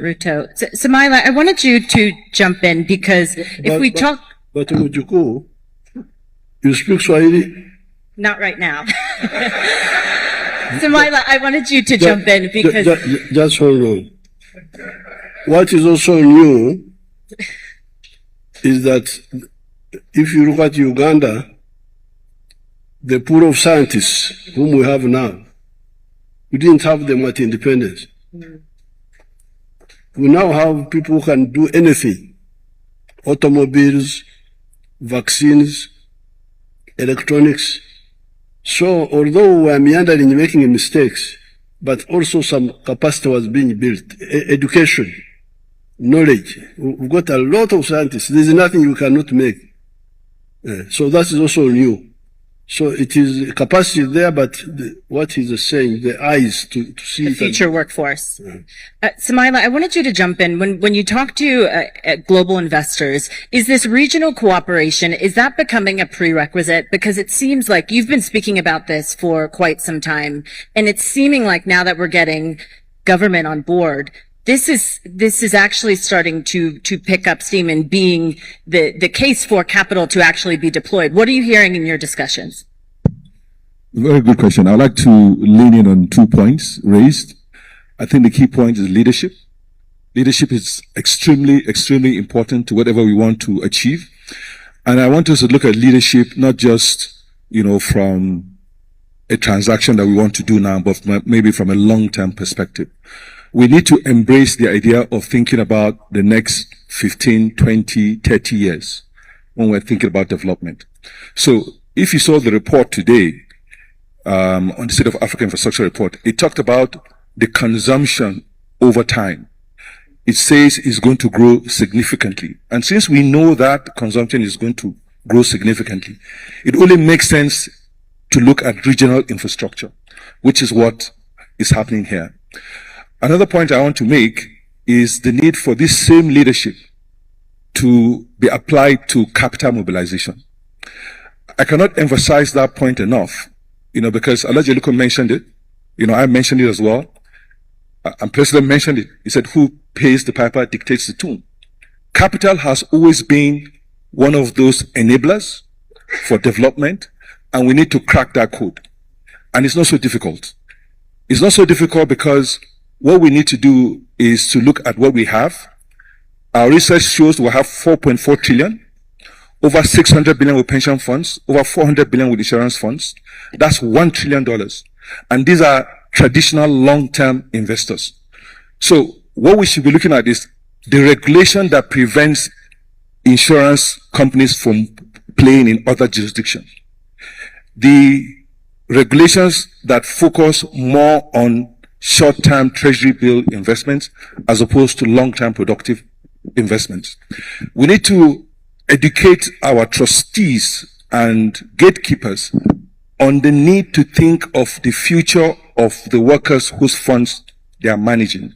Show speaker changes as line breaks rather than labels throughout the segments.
Ruto. Samaila, I wanted you to jump in because
But Mujuku, you speak Swahili?
Not right now. Samaila, I wanted you to jump in because...
Just hold on. What is also new is that if you look at Uganda, the pool of scientists whom we have now, we didn't have them at independence. We now have people who can do anything. Automobiles, vaccines, electronics. So although we are meandering, making mistakes, but also some capacity was being built. Education, knowledge. We've got a lot of scientists. There's nothing you cannot make. So that is also new. So it is capacity there, but what he's saying, the eyes to see
the future workforce. Samaila, I wanted you to jump in. When you talk to global investors, is this regional cooperation, is that becoming a prerequisite? Because it seems like you've been speaking about this for quite some time, and it's seeming like now that we're getting government on board, this is actually starting to pick up steam and being the case for capital to actually be deployed. What are you hearing in your discussions?
Very good question. I'd like to lean in on 2 points raised. I think the key point is leadership. Leadership is extremely important to whatever we want to achieve. And I want us to look at leadership not just, from a transaction that we want to do now, but maybe from a long-term perspective. We need to embrace the idea of thinking about the next 15, 20, 30 years when we're thinking about development. So if you saw the report today, on the State of Africa Infrastructure Report, it talked about the consumption over time. It says it's going to grow significantly. And since we know that consumption is going to grow significantly, it only makes sense to look at regional infrastructure, which is what is happening here. Another point I want to make is the need for this same leadership to be applied to capital mobilization. I cannot emphasize that point enough, because Alhaji Aliko mentioned it. I mentioned it as well. And President mentioned it. He said, who pays the piper dictates the tune. Capital has always been one of those enablers for development, and we need to crack that code. And it's not so difficult. It's not so difficult because what we need to do is to look at what we have. Our research shows we have 4.4 trillion, over 600 billion with pension funds, over 400 billion with insurance funds. That's $1 trillion. And these are traditional long-term investors. So what we should be looking at is the regulation that prevents insurance companies from playing in other jurisdictions. The regulations that focus more on short-term treasury bill investments as opposed to long-term productive investments. We need to educate our trustees and gatekeepers on the need to think of the future of the workers whose funds they are managing.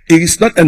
It is not enough